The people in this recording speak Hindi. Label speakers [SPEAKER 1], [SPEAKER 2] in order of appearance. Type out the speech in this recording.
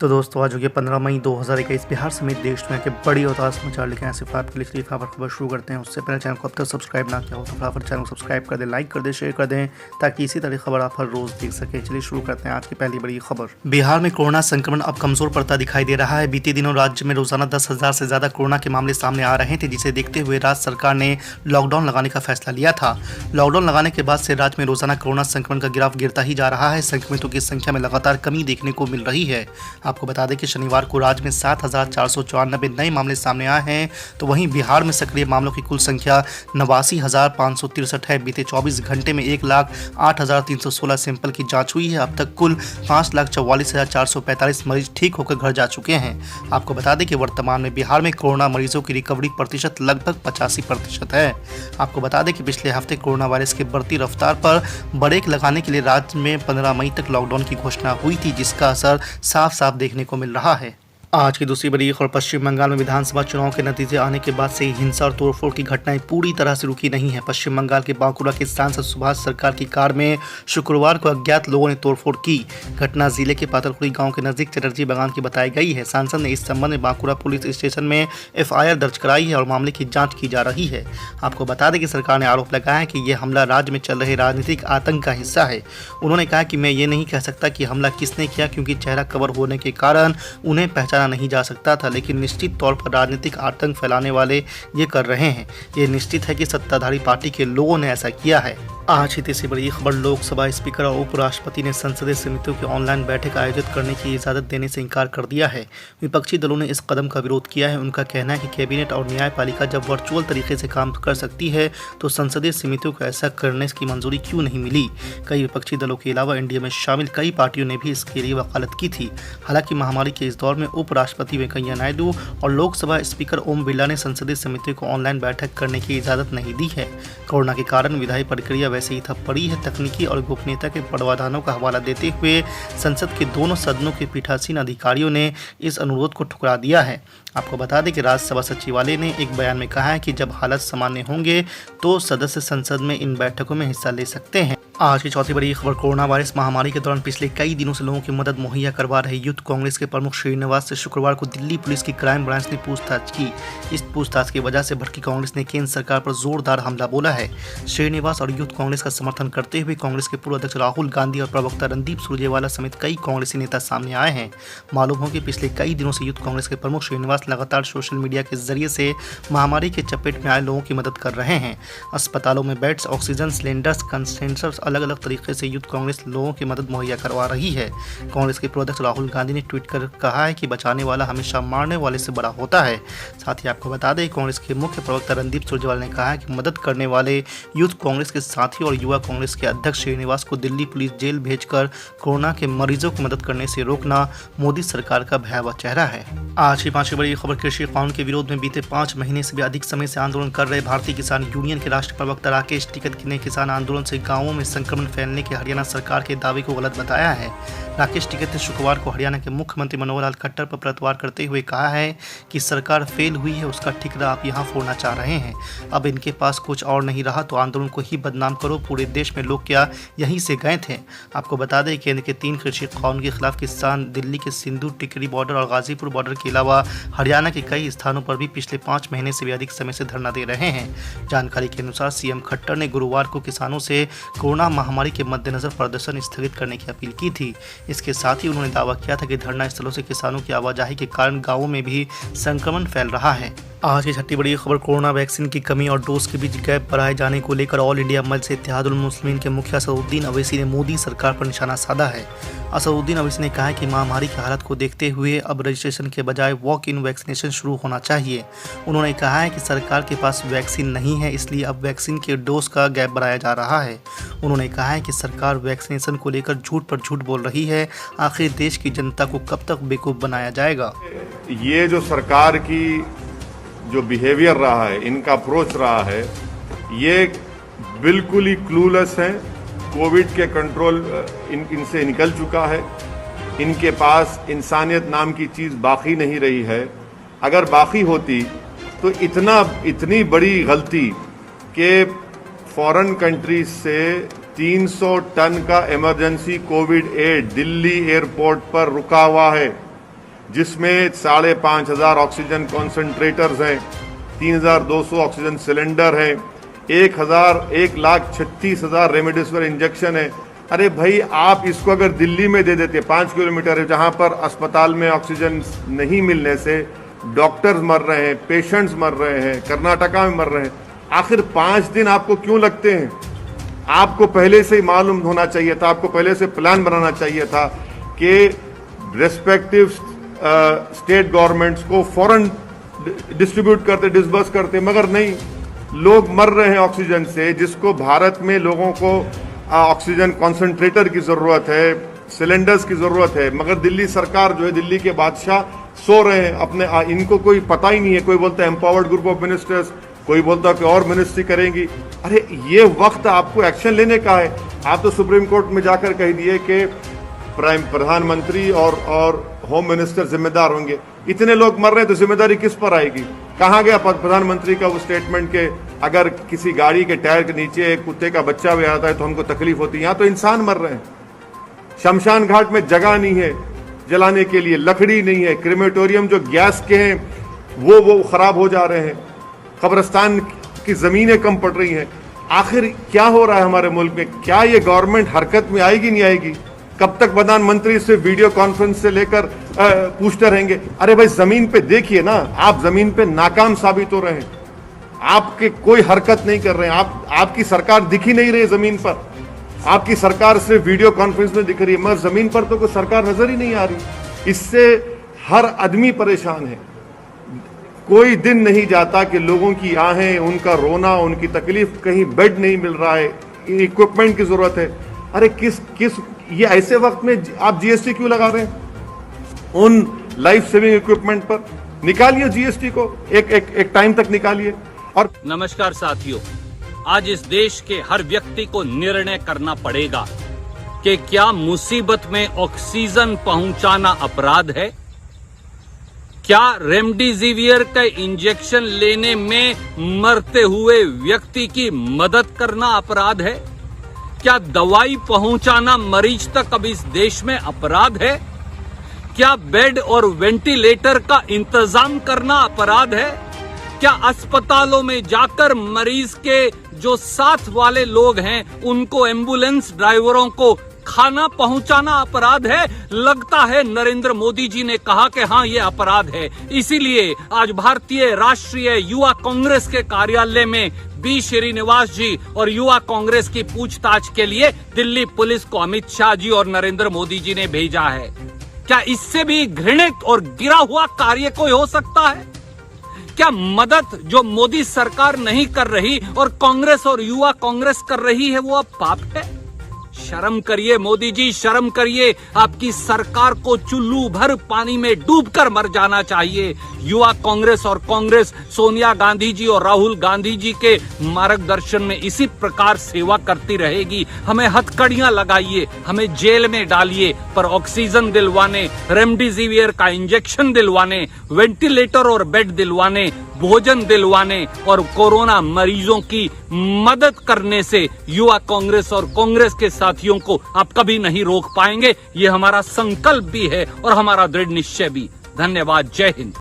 [SPEAKER 1] तो दोस्तों आज हो गया 15 मई 2021। बिहार समेत देश में के बड़ी और ताज़ा समाचार लिखे हैं सिर्फ आपके लिए। खबर शुरू करते हैं। उससे पहले चैनल को अब तक सब्सक्राइब ना किया हो तो फटाफट चैनल को सब्सक्राइब कर दें, लाइक कर दें, शेयर कर दें ताकि इसी तरह खबर आप हर रोज देख सकें। चलिए शुरू करते हैं आज की पहली बड़ी खबर। बिहार में कोरोना संक्रमण अब कमजोर पड़ता दिखाई दे रहा है। बीते दिनों राज्य में रोजाना 10,000 से ज्यादा कोरोना के मामले सामने आ रहे थे, जिसे देखते हुए राज्य सरकार ने लॉकडाउन लगाने का फैसला लिया था। लॉकडाउन लगाने के बाद से राज्य में रोजाना कोरोना संक्रमण का ग्राफ गिरता ही जा रहा है। संक्रमितों की संख्या में लगातार कमी देखने को मिल रही है। आपको बता दें कि शनिवार को राज्य में 7,494 नए मामले सामने आए हैं, तो वहीं बिहार में सक्रिय मामलों की कुल संख्या 89,563 है। बीते 24 घंटे में 1,08,316 सैंपल की जांच हुई है। अब तक कुल 5,44,445 मरीज ठीक होकर घर जा चुके हैं। आपको बता दें कि वर्तमान में बिहार में कोरोना मरीजों की रिकवरी प्रतिशत लगभग 85% है। आपको बता दें कि पिछले हफ्ते कोरोना वायरस की बढ़ती रफ्तार पर ब्रेक लगाने के लिए राज्य में 15 मई तक लॉकडाउन की घोषणा हुई थी, जिसका असर साफ साफ देखने को मिल रहा है। आज की दूसरी बड़ी खबर। पश्चिम बंगाल में विधानसभा चुनाव के नतीजे आने के बाद से हिंसा और तोड़फोड़ की घटनाएं पूरी तरह से रुकी नहीं है। पश्चिम बंगाल के बांकुरा के सांसद सुभाष सरकार की कार में शुक्रवार को अज्ञात लोगों ने तोड़फोड़ की। घटना जिले के पातलखुरी गांव के नजदीक चटर्जी बागान की बताई गई है। सांसद ने इस संबंध में बांकुरा पुलिस स्टेशन में FIR दर्ज कराई है और मामले की जाँच की जा रही है। आपको बता दें कि सरकार ने आरोप लगाया है कि यह हमला राज्य में चल रहे राजनीतिक आतंक का हिस्सा है। उन्होंने कहा कि मैं ये नहीं कह सकता कि हमला किसने किया, क्योंकि चेहरा कवर होने के कारण उन्हें पहचाना नहीं जा सकता था, लेकिन निश्चित तौर पर राजनीतिक आतंक फैलाने वाले ये कर रहे हैं। ये निश्चित है कि सत्ताधारी पार्टी के लोगों ने ऐसा किया है। आज की तीसरी बड़ी खबर। लोकसभा स्पीकर और उपराष्ट्रपति ने संसदीय समितियों की ऑनलाइन बैठक आयोजित करने की इजाजत देने से इनकार कर दिया है। विपक्षी दलों ने इस कदम का विरोध किया है। उनका कहना है कि कैबिनेट और न्यायपालिका जब वर्चुअल तरीके से काम कर सकती है तो संसदीय समितियों को ऐसा करने की मंजूरी क्यों नहीं मिली। कई विपक्षी दलों के अलावा इंडिया में शामिल कई पार्टियों ने भी इसके लिए वकालत की थी। हालांकि महामारी के इस दौर में उपराष्ट्रपति वेंकैया नायडू और लोकसभा स्पीकर ओम बिरला ने संसदीय समितियों को ऑनलाइन बैठक करने की इजाजत नहीं दी है। कोरोना के कारण विधायी प्रक्रिया वैसे ही ठप पड़ी है। तकनीकी और गोपनीयता के प्रावधानों का हवाला देते हुए संसद के दोनों सदनों के पीठासीन अधिकारियों ने इस अनुरोध को ठुकरा दिया है। आपको बता दें कि राज्यसभा सचिवालय ने एक बयान में कहा है कि जब हालात सामान्य होंगे तो सदस्य संसद में इन बैठकों में हिस्सा ले सकते हैं। आज की चौथी बड़ी खबर। कोरोना वायरस महामारी के दौरान पिछले कई दिनों से लोगों की मदद मुहैया करवा रहे यूथ कांग्रेस के प्रमुख श्रीनिवास से शुक्रवार को दिल्ली पुलिस की क्राइम ब्रांच ने पूछताछ की। इस पूछताछ की वजह से भड़की कांग्रेस ने केंद्र सरकार पर जोरदार हमला बोला है। श्रीनिवास और यूथ कांग्रेस का समर्थन करते हुए कांग्रेस के पूर्व अध्यक्ष राहुल गांधी और प्रवक्ता रणदीप सुरजेवाला समेत कई कांग्रेसी नेता सामने आए हैं। मालूम हो कि पिछले कई दिनों से यूथ कांग्रेस के प्रमुख श्रीनिवास लगातार सोशल मीडिया के जरिए से महामारी के चपेट में आए लोगों की मदद कर रहे हैं। अस्पतालों में बेड्स, ऑक्सीजन सिलेंडर्स, कंसेंसर्स, अलग अलग तरीके से यूथ कांग्रेस लोगों की मदद मुहैया करवा रही है। कांग्रेस के पूर्व अध्यक्ष राहुल गांधी ने ट्वीट कर कहा है कि बचाने वाला हमेशा मारने वाले से बड़ा होता है। साथ ही आपको बता दें कांग्रेस के मुख्य प्रवक्ता रणदीप सुरजेवाला ने कहा है कि मदद करने वाले यूथ कांग्रेस के साथी और युवा कांग्रेस के अध्यक्ष श्रीनिवास को दिल्ली पुलिस जेल भेजकर कोरोना के मरीजों की मदद करने से रोकना मोदी सरकार का भयावह चेहरा है। आज की पांचवी बड़ी खबर। कृषि कानून के विरोध में बीते 5 महीने से भी अधिक समय से आंदोलन कर रहे भारतीय किसान यूनियन के राष्ट्रीय प्रवक्ता राकेश टिकैत ने किसान आंदोलन से गांवों में संक्रमण फैलने के हरियाणा सरकार के दावे को गलत बताया है। राकेश टिकैत ने शुक्रवार को हरियाणा के मुख्यमंत्री मनोहर लाल खट्टर पर पलटवार करते हुए कहा है कि सरकार फेल हुई है, उसका ठिकरा आप यहां फोड़ना चाह रहे हैं। अब इनके पास कुछ और नहीं रहा तो आंदोलन को ही बदनाम करो। पूरे देश में लोग क्या यहीं से गए थे। आपको बता दें केंद्र के 3 कृषि कानून के खिलाफ किसान दिल्ली के सिंधु टिकरी बॉर्डर और गाजीपुर बॉर्डर के अलावा हरियाणा के कई स्थानों पर भी पिछले 5 महीने से भी अधिक समय से धरना दे रहे हैं। जानकारी के अनुसार सीएम खट्टर ने गुरुवार को किसानों से कोरोना महामारी के मद्देनजर प्रदर्शन स्थगित करने की अपील की थी। इसके साथ ही उन्होंने दावा किया था कि धरना स्थलों से किसानों की आवाजाही के कारण गांवों में भी संक्रमण फैल रहा है। आज की छठी बड़ी खबर। कोरोना वैक्सीन की कमी और डोज के बीच गैप बढ़ाए जाने को लेकर ऑल इंडिया मजलिस इत्तेहादुल मुस्लिमीन के मुखिया असदुद्दीन अवैसी ने मोदी सरकार पर निशाना साधा है। असदुद्दीन अवैसी ने कहा है कि महामारी की हालत को देखते हुए अब रजिस्ट्रेशन के बजाय वॉक इन वैक्सीनेशन शुरू होना चाहिए। उन्होंने कहा है कि सरकार के पास वैक्सीन नहीं है, इसलिए अब वैक्सीन के डोज का गैप बढ़ाया जा रहा है। उन्होंने कहा है कि सरकार वैक्सीनेशन को लेकर झूठ पर झूठ बोल रही है। आखिर देश की जनता को कब तक बेवकूफ़ बनाया जाएगा।
[SPEAKER 2] ये जो सरकार की जो बिहेवियर रहा है, इनका अप्रोच रहा है, ये बिल्कुल ही क्लूलेस है। कोविड के कंट्रोल इनसे निकल चुका है। इनके पास इंसानियत नाम की चीज़ बाकी नहीं रही है। अगर बाकी होती तो इतनी बड़ी गलती कि फॉरेन कंट्रीज से 300 टन का emergency covid aid Delhi airport पर रुका हुआ है। जिसमें 5,500 ऑक्सीजन कॉन्सेंट्रेटर्स हैं, 3,200 ऑक्सीजन सिलेंडर हैं, 1,36,000 रेमडेसिविर इंजेक्शन है। अरे भाई, आप इसको अगर दिल्ली में दे देते, 5 किलोमीटर है, जहां पर अस्पताल में ऑक्सीजन नहीं मिलने से डॉक्टर्स मर रहे हैं, पेशेंट्स मर रहे हैं, कर्नाटका में मर रहे हैं, आखिर 5 दिन आपको क्यों लगते हैं? आपको पहले से ही मालूम होना चाहिए था, आपको पहले से प्लान बनाना चाहिए था कि रेस्पेक्टिव स्टेट गवर्नमेंट्स को फौरन डिस्ट्रीब्यूट करते, डिसबर्स करते, मगर नहीं। लोग मर रहे हैं ऑक्सीजन से, जिसको भारत में लोगों को ऑक्सीजन कॉन्सेंट्रेटर की जरूरत है, सिलेंडर्स की जरूरत है, मगर दिल्ली सरकार जो है, दिल्ली के बादशाह सो रहे हैं अपने, इनको कोई पता ही नहीं है। कोई बोलता है एम्पावर्ड ग्रुप ऑफ मिनिस्टर्स, कोई बोलता है कि और मिनिस्ट्री करेंगी। अरे ये वक्त आपको एक्शन लेने का है। आप तो सुप्रीम कोर्ट में जाकर कह दिए कि प्रधानमंत्री और होम मिनिस्टर जिम्मेदार होंगे। इतने लोग मर रहे हैं तो जिम्मेदारी किस पर आएगी? कहाँ गया प्रधानमंत्री का वो स्टेटमेंट के अगर किसी गाड़ी के टायर के नीचे एक कुत्ते का बच्चा भी आता है तो हमको तकलीफ होती है? यहाँ तो इंसान मर रहे हैं। शमशान घाट में जगह नहीं है जलाने के लिए, लकड़ी नहीं है, क्रीमेटोरियम जो गैस के हैं वो खराब हो जा रहे हैं, कब्रिस्तान की जमीनें कम पड़ रही हैं। आखिर क्या हो रहा है हमारे मुल्क में? क्या ये गवर्नमेंट हरकत में आएगी, नहीं आएगी? कब तक प्रधानमंत्री से वीडियो कॉन्फ्रेंस से लेकर पूछते रहेंगे? अरे भाई, जमीन पे देखिए ना, आप जमीन पे नाकाम साबित हो रहे हैं। आपके कोई हरकत नहीं कर रहे हैं, आपकी सरकार दिख ही नहीं रही जमीन पर। आपकी सरकार सिर्फ वीडियो कॉन्फ्रेंस में दिख रही है, मगर जमीन पर तो कोई सरकार नजर ही नहीं आ रही। इससे हर आदमी परेशान है। कोई दिन नहीं जाता कि लोगों की आहें, उनका रोना, उनकी तकलीफ, कहीं बेड नहीं मिल रहा है, इक्विपमेंट की जरूरत है। अरे किस ये ऐसे वक्त में आप जीएसटी क्यों लगा रहे हैं उन लाइफ सेविंग इक्विपमेंट पर? निकालिए जीएसटी को, एक टाइम तक निकालिए। और
[SPEAKER 3] नमस्कार साथियों, आज इस देश के हर व्यक्ति को निर्णय करना पड़ेगा कि क्या मुसीबत में ऑक्सीजन पहुंचाना अपराध है? क्या रेमडेसिविर का इंजेक्शन लेने में मरते हुए व्यक्ति की मदद करना अपराध है? क्या दवाई पहुंचाना मरीज तक अब इस देश में अपराध है? क्या बेड और वेंटिलेटर का इंतजाम करना अपराध है? क्या अस्पतालों में जाकर मरीज के जो साथ वाले लोग हैं उनको, एम्बुलेंस ड्राइवरों को खाना पहुंचाना अपराध है? लगता है नरेंद्र मोदी जी ने कहा कि हाँ, ये अपराध है। इसीलिए आज भारतीय राष्ट्रीय युवा कांग्रेस के कार्यालय में बी श्रीनिवास जी और युवा कांग्रेस की पूछताछ के लिए दिल्ली पुलिस को अमित शाह जी और नरेंद्र मोदी जी ने भेजा है। क्या इससे भी घृणित और गिरा हुआ कार्य कोई हो सकता है? क्या मदद जो मोदी सरकार नहीं कर रही और कांग्रेस और युवा कांग्रेस कर रही है, वो अब पाप है? शर्म करिए मोदी जी, शर्म करिए। आपकी सरकार को चुल्लू भर पानी में डूबकर मर जाना चाहिए। युवा कांग्रेस और कांग्रेस सोनिया गांधी जी और राहुल गांधी जी के मार्गदर्शन में इसी प्रकार सेवा करती रहेगी। हमें हथकड़ियां लगाइए, हमें जेल में डालिए, पर ऑक्सीजन दिलवाने, रेमडेसिविर का इंजेक्शन दिलवाने, वेंटिलेटर और बेड दिलवाने, भोजन दिलवाने और कोरोना मरीजों की मदद करने से युवा कांग्रेस और कांग्रेस के साथियों को आप कभी नहीं रोक पाएंगे। ये हमारा संकल्प भी है और हमारा दृढ़ निश्चय भी। धन्यवाद। जय हिंद।